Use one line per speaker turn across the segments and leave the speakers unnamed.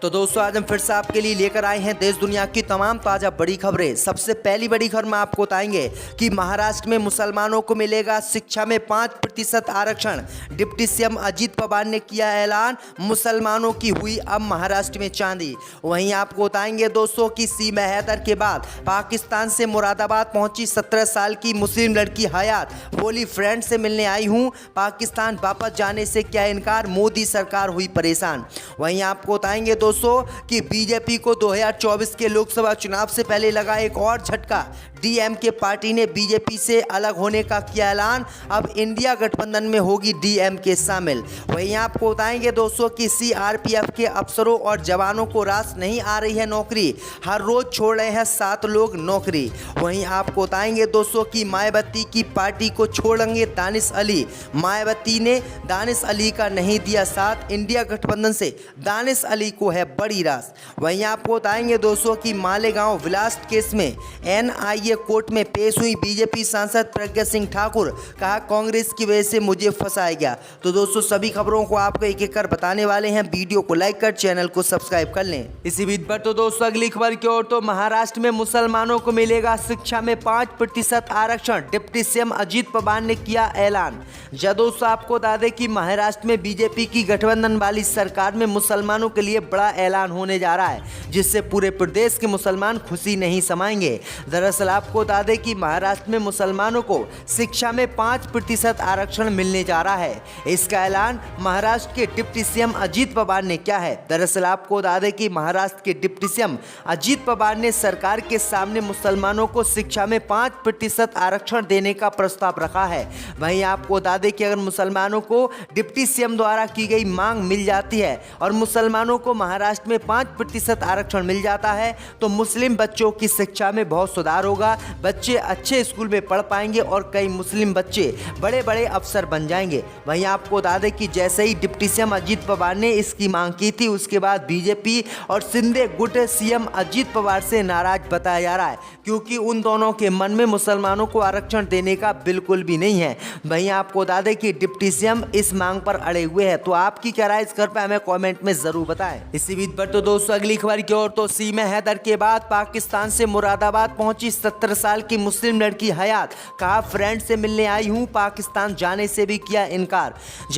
तो दोस्तों आज हम फिर से आपके लिए लेकर आए हैं देश दुनिया की तमाम ताज़ा बड़ी खबरें। सबसे पहली बड़ी खबर में आपको बताएंगे कि महाराष्ट्र में मुसलमानों को मिलेगा शिक्षा में 5% आरक्षण। डिप्टी सीएम अजीत पवार ने किया ऐलान, मुसलमानों की हुई अब महाराष्ट्र में चांदी। वहीं आपको बताएंगे दोस्तों कि सीमा हैदर के बाद पाकिस्तान से मुरादाबाद पहुंची 17 साल की मुस्लिम लड़की हयात, बोली फ्रेंड से मिलने आई हूं, पाकिस्तान वापस जाने से किया इनकार, मोदी सरकार हुई परेशान। वहीं आपको बताएंगे दोस्तों कि बीजेपी को 2024 के लोकसभा चुनाव से पहले लगा एक और झटका। डीएमके पार्टी ने बीजेपी से अलग होने का किया ऐलान, अब इंडिया गठबंधन में होगी डीएमके शामिल। वहीं आपको बताएंगे दोस्तों कि सीआरपीएफ के अफसरों और जवानों को रास नहीं आ रही है नौकरी, हर रोज छोड़ रहे हैं 7 लोग नौकरी। वहीं आपको बताएंगे दोस्तों कि मायावती की पार्टी को छोड़ेंगे दानिश अली, मायावती ने दानिश अली का नहीं दिया साथ, इंडिया गठबंधन से दानिश अली को है बड़ी रास। वहीं आपको बताएंगे दोस्तों कि मालेगांव विलास केस में एनआईए कोर्ट में पेश हुई बीजेपी सांसद प्रज्ञा सिंह ठाकुर, कहा कांग्रेस की वजह से मुझे फंसाया गया। तो दोस्तों सभी खबरों को आपको एक एक कर बताने वाले हैं, वीडियो को लाइक कर चैनल को सब्सक्राइब कर लें। इसी बीच पर तो दोस्तों अगली खबर की ओर, तो महाराष्ट्र में मुसलमानों को मिलेगा शिक्षा में 5% आरक्षण, डिप्टी सीएम अजीत पवार ने किया ऐलान। दोस्तों आपको बता दें कि महाराष्ट्र में बीजेपी की गठबंधन वाली सरकार में मुसलमानों के लिए बड़ा ऐलान होने जा रहा है, जिससे पूरे प्रदेश के मुसलमान खुशी नहीं समाएंगे। दरअसल आपको बता दें कि महाराष्ट्र में मुसलमानों को शिक्षा में 5% आरक्षण मिलने जा रहा है। इसका ऐलान महाराष्ट्र के डिप्टी सीएम अजीत पवार ने किया है। दरअसल आपको बता दें कि महाराष्ट्र के डिप्टी सीएम अजीत पवार ने सरकार के सामने मुसलमानों को शिक्षा में 5% आरक्षण देने का प्रस्ताव रखा है। वहीं आपको बता दें कि अगर मुसलमानों को डिप्टी सीएम द्वारा की गई मांग मिल जाती है और मुसलमानों को महाराष्ट्र में 5% आरक्षण मिल जाता है तो मुस्लिम बच्चों की शिक्षा में बहुत सुधार होगा, बच्चे अच्छे स्कूल में पढ़ पाएंगे और कई मुस्लिम बच्चे बड़े बड़े अफसर बन जाएंगे। वहीं आपको बता दें कि जैसे ही डिप्टी सीएम अजीत पवार ने इसकी मांग की थी, उसके बाद बीजेपी और शिंदे गुट सीएम अजीत पवार से नाराज बताया जा रहा है, क्योंकि उन दोनों के मन में मुसलमानों को आरक्षण देने का बिल्कुल भी नहीं है। वहीं आपको बता दें कि डिप्टी सीएम इस मांग पर अड़े हुए हैं। तो आपकी क्या राय इस खबर पर हमें कमेंट में जरूर बताएं। इसी बीच पर तो दोस्तों अगली खबर की ओर, तो सीमा हैदर के बाद पाकिस्तान से मुरादाबाद पहुंची 17 साल की मुस्लिम लड़की हयात, कहा फ्रेंड से मिलने आई हूं, पाकिस्तान जाने से भी किया इनकार।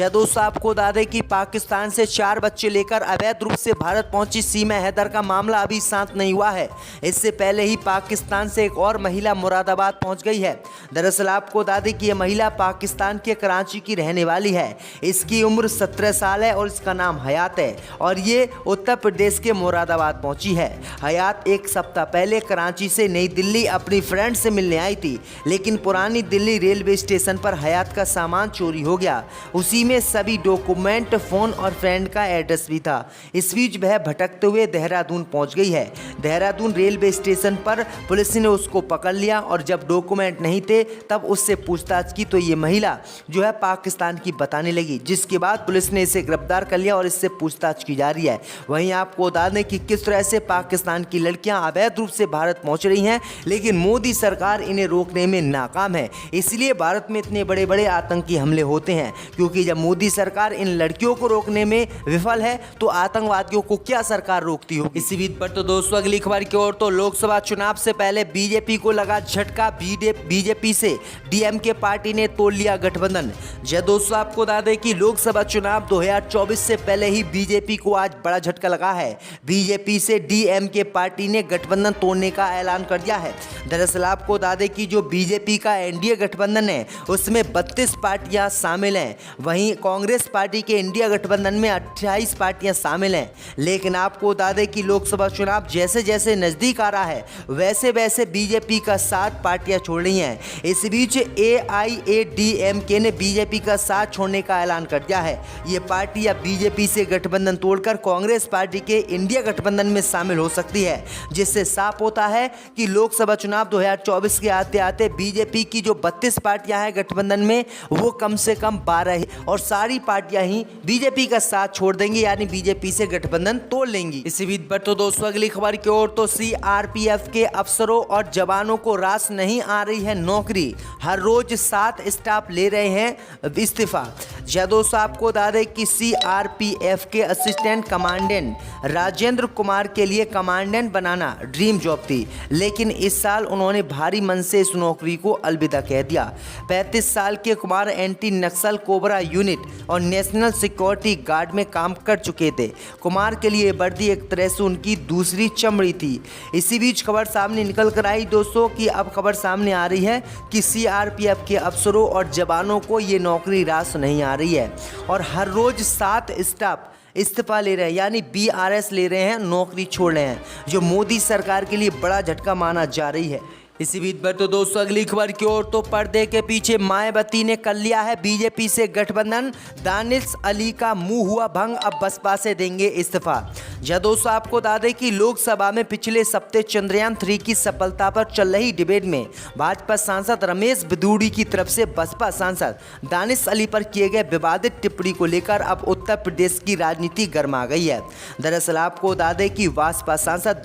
दोस्तों आपको बता दें कि पाकिस्तान से 4 बच्चे लेकर अवैध रूप से भारत पहुंची सीमा हैदर का मामला अभी शांत नहीं हुआ है। इससे पहले ही पाकिस्तान से एक और महिला मुरादाबाद पहुंच गई है। दरअसल आपको बता दें कि यह महिला पाकिस्तान के कराची की रहने वाली है। इसकी उम्र 17 साल है और इसका नाम हयात है और ये उत्तर प्रदेश के मुरादाबाद पहुंची है। हयात एक सप्ताह पहले कराची से नई दिल्ली अपनी फ्रेंड से मिलने आई थी, लेकिन पुरानी दिल्ली रेलवे स्टेशन पर हयात का सामान चोरी हो गया। उसी में सभी डॉक्यूमेंट, फोन और फ्रेंड का एड्रेस भी था। इस बीच वह भटकते हुए देहरादून पहुंच गई है। देहरादून रेलवे स्टेशन पर पुलिस ने उसको पकड़ लिया और जब डॉक्यूमेंट नहीं थे तब उससे पूछताछ की तो ये महिला जो है पाकिस्तान की बताने लगी, जिसके बाद पुलिस ने इसे गिरफ्तार कर लिया और इससे पूछताछ की जा रही है। वहीं आपको बता दें कि किस तरह से पाकिस्तान की लड़कियां अवैध रूप से भारत पहुंच रही हैं, लेकिन मोदी सरकार इन्हें रोकने में नाकाम है। इसलिए भारत में इतने बड़े बड़े आतंकी हमले होते हैं, क्योंकि जब मोदी सरकार इन लड़कियों को रोकने में विफल है तो आतंकवादियों को क्या सरकार रोकती हो। इसी बीच पर तो दोस्तों अगली खबर की ओर, तो लोकसभा चुनाव से पहले बीजेपी को लगा झटका, बीजेपी से डीएमके पार्टी ने तोड़ लिया गठबंधन। दोस्तों आपको बता दें कि लोकसभा चुनाव 2024 से पहले ही बीजेपी को आज बड़ा झटका लगा है। बीजेपी से डीएमके पार्टी ने गठबंधन तोड़ने का ऐलान कर दिया है। दरअसल आपको बता दें कि जो बीजेपी का एनडीए गठबंधन है उसमें 32 पार्टियां शामिल हैं, वहीं कांग्रेस पार्टी के इंडिया गठबंधन में 28 पार्टियां शामिल हैं। लेकिन आपको बता दें कि लोकसभा चुनाव जैसे जैसे नजदीक आ रहा है वैसे वैसे बीजेपी का 7 पार्टियां छोड़ रही हैं। इस बीच एआईएडीएमके ने बीजेपी का साथ छोड़ने का ऐलान कर दिया है। ये पार्टी अब बीजेपी से गठबंधन तोड़कर कांग्रेस पार्टी के इंडिया गठबंधन में शामिल हो सकती है, जिससे साफ होता है कि लोकसभा चुनाव 2024 के आते आते बीजेपी की जो 32 पार्टियां हैं गठबंधन में वो कम से कम 12 और सारी पार्टियां ही बीजेपी का साथ छोड़ देंगी, यानी बीजेपी से गठबंधन तोड़ लेंगी। इसी बीच पर तो दोस्तों अगली खबर की ओर, तो सीआरपीएफ के अफसरों और जवानों को रास नहीं आ रही है नौकरी, हर रोज 7 स्टाफ ले रहे हैं इस्तीफा। दोस्तों आपको बता दें कि सीआरपीएफ के assistant commandant superintendent Rajendra Kumar के लिए कमांडेंट बनाना ड्रीम जॉब थी, लेकिन इस साल उन्होंने भारी मन से इस नौकरी को अलविदा कह दिया। 35 साल के कुमार एंटी नक्सल कोबरा यूनिट और नेशनल सिक्योरिटी गार्ड में काम कर चुके थे। कुमार के लिए वर्दी एक तरह से उनकी दूसरी चमड़ी थी। इसी बीच खबर सामने निकल कर आई दोस्तों कि अब खबर सामने आ रही है कि सीआरपीएफ के अफसरों और जवानों को ये नौकरी रास नहीं आ रही है और हर रोज 7 स्टाफ इस्तीफा ले रहे हैं, यानी बीआरएस ले रहे हैं, नौकरी छोड़ रहे हैं, जो मोदी सरकार के लिए बड़ा झटका माना जा रही है। इसी बीच पर तो दोस्तों अगली खबर की ओर तो पर्दे के पीछे मायावती ने कर लिया है बीजेपी से गठबंधन। दानिश अली का मुंह हुआ भंग, अब बसपा से देंगे इस्तीफा। जहाँ दोस्तों आपको बता दें कि लोकसभा में पिछले सप्ताह चंद्रयान 3 की सफलता पर चल रही डिबेट में भाजपा सांसद रमेश बिधूड़ी की तरफ से बसपा सांसद दानिश अली पर किए गए विवादित टिप्पणी को लेकर अब उत्तर प्रदेश की राजनीति गर्मा गई है। दरअसल आपको बता दें कि बसपा सांसद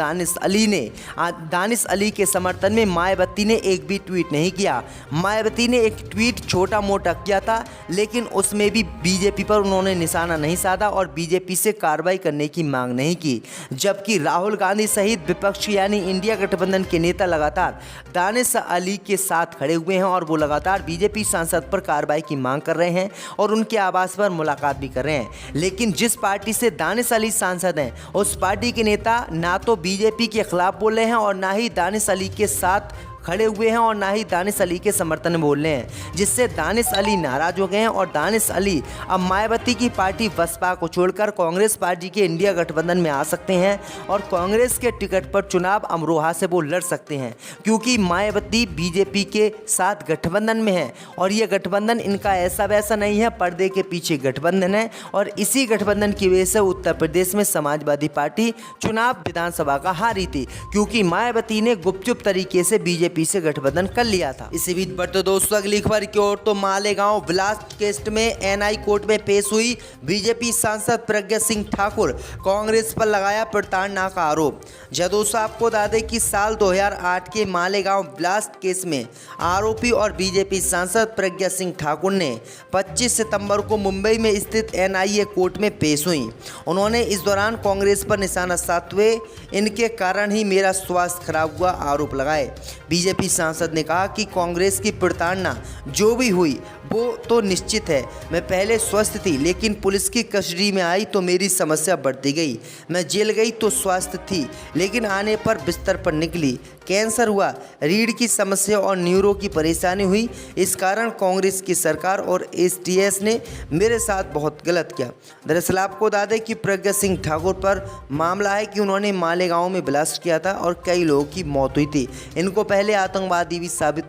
दानिश अली के समर्थन में मायावती ने एक भी ट्वीट नहीं किया। मायावती ने एक ट्वीट छोटा मोटा किया था, लेकिन उसमें भी बीजेपी पर उन्होंने निशाना नहीं साधा और बीजेपी से कार्रवाई करने की मांग नहीं की। जबकि राहुल गांधी सहित विपक्ष यानी इंडिया गठबंधन के नेता लगातार दानिश अली के साथ खड़े हुए हैं और वो लगातार बीजेपी सांसद पर कार्रवाई की मांग कर रहे हैं और उनके आवास पर मुलाकात भी कर रहे हैं। लेकिन जिस पार्टी से दानिश अली सांसद हैं, उस पार्टी के नेता ना तो बीजेपी के खिलाफ बोल रहे हैं और ना ही दानिश अली के साथ खड़े हुए हैं और ना ही दानिश अली के समर्थन में बोल रहे हैं, जिससे दानिश अली नाराज हो गए हैं और दानिश अली अब मायावती की पार्टी बसपा को छोड़कर कांग्रेस पार्टी के इंडिया गठबंधन में आ सकते हैं और कांग्रेस के टिकट पर चुनाव अमरोहा से वो लड़ सकते हैं, क्योंकि मायावती बीजेपी के साथ गठबंधन में है और ये गठबंधन इनका ऐसा वैसा नहीं है, पर्दे के पीछे गठबंधन है और इसी गठबंधन की वजह से उत्तर प्रदेश में समाजवादी पार्टी चुनाव विधानसभा का हारी थी, क्योंकि मायावती ने गुपचुप तरीके से बीजेपी से गठबंधन कर लिया था। इसी बीच पर तो दोस्तों अगली खबर की ओर तो मालेगांव ब्लास्ट केस में एनआई कोर्ट में पेश हुई बीजेपी सांसद प्रज्ञा सिंह ठाकुर, कांग्रेस पर लगाया प्रताड़ना का आरोप। जब दोस्तों आपको बता दें कि साल 2008 के मालेगांव ब्लास्ट केस में आरोपी और बीजेपी सांसद प्रज्ञा सिंह ठाकुर ने 25 सितंबर को मुंबई में स्थित एनआईए कोर्ट में पेश हुई। उन्होंने इस दौरान कांग्रेस पर निशाना साधते हुए इनके कारण ही मेरा स्वास्थ्य खराब हुआ आरोप लगाए। बीजेपी सांसद ने कहा कि कांग्रेस की प्रताड़ना जो भी हुई वो तो निश्चित है। मैं पहले स्वस्थ थी, लेकिन पुलिस की कस्टडी में आई तो मेरी समस्या बढ़ती गई। मैं जेल गई तो स्वस्थ थी, लेकिन आने पर बिस्तर पर निकली। कैंसर हुआ, रीढ़ की समस्या और न्यूरो की परेशानी हुई। इस कारण कांग्रेस की सरकार और एसटीएस ने मेरे साथ बहुत गलत किया। दरअसल आपको बता दें कि प्रज्ञा सिंह ठाकुर पर मामला है कि उन्होंने मालेगांव में ब्लास्ट किया था और कई लोगों की मौत हुई थी। इनको पहले आतंकवादी भी साबित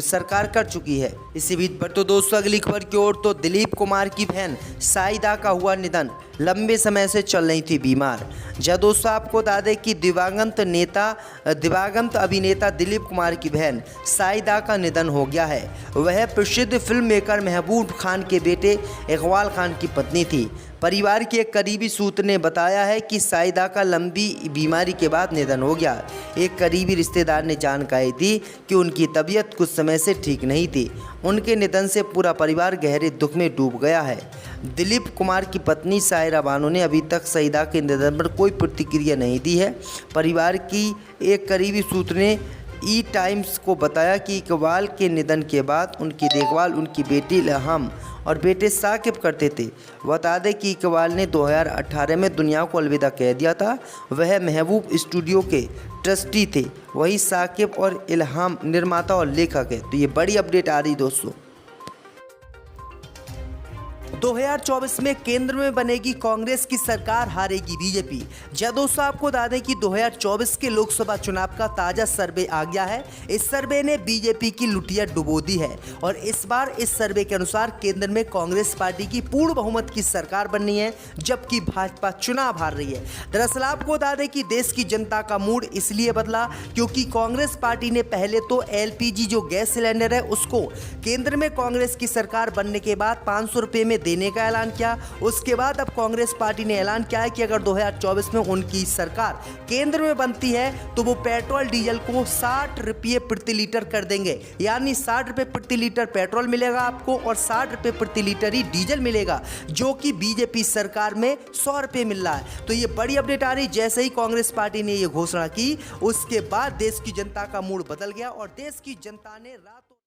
सरकार कर चुकी है। इसी बीच पर तो दोस्तों अगली खबर की ओर तो दिलीप कुमार की बहन साइदा का हुआ निधन, लंबे समय से चल रही थी बीमार। जब दोस्तों आपको बता दें कि दिवंगत अभिनेता दिलीप कुमार की बहन साइदा का निधन हो गया है। वह प्रसिद्ध फिल्म मेकर महबूब खान के बेटे इकबाल खान की पत्नी थी। परिवार के एक करीबी सूत्र ने बताया है कि साइदा का लंबी बीमारी के बाद निधन हो गया। एक करीबी रिश्तेदार ने जानकारी दी कि उनकी तबीयत कुछ समय से ठीक नहीं थी। उनके निधन से पूरा परिवार गहरे दुख में डूब गया है। दिलीप कुमार की पत्नी सायरा बानो ने अभी तक साइदा के निधन पर कोई प्रतिक्रिया नहीं दी है। परिवार की एक करीबी सूत्र ने ई टाइम्स को बताया कि इकबाल के निधन के बाद उनकी देखभाल उनकी बेटी इल्हाम और बेटे साकिब करते थे। बता दें कि इकबाल ने 2018 में दुनिया को अलविदा कह दिया था। वह महबूब स्टूडियो के ट्रस्टी थे, वही साकिब और इल्हाम निर्माता और लेखक है। तो ये बड़ी अपडेट आ रही दोस्तों। 2024 में केंद्र में बनेगी कांग्रेस की सरकार, हारेगी बीजेपी। जब दोस्तों आपको बता दें कि 2024 के लोकसभा चुनाव का ताजा सर्वे आ गया है। इस सर्वे ने बीजेपी की लुटिया डुबो दी है और इस बार इस सर्वे के अनुसार केंद्र में कांग्रेस पार्टी की पूर्ण बहुमत की सरकार बननी है, जबकि भाजपा चुनाव हार रही है। दरअसल आपको बता दें कि देश की जनता का मूड इसलिए बदला क्योंकि कांग्रेस पार्टी ने पहले तो LPG जो गैस सिलेंडर है उसको केंद्र में कांग्रेस की सरकार बनने के बाद 500 रुपये में देने का ऐलान किया। उसके बाद अब कांग्रेस पार्टी ने ऐलान किया है कि अगर 2024 में उनकी सरकार केंद्र में बनती है तो वो पेट्रोल डीजल को 60 रुपये प्रति लीटर कर देंगे, यानी 60 रुपये प्रति लीटर पेट्रोल मिलेगा आपको और 60 रुपये प्रति लीटर ही डीजल मिलेगा, जो कि बीजेपी सरकार में 100 रुपये मिल रहा है। तो ये बड़ी अपडेट आ रही। जैसे ही कांग्रेस पार्टी ने ये घोषणा की उसके बाद देश की जनता का मूड बदल गया और देश की जनता ने रात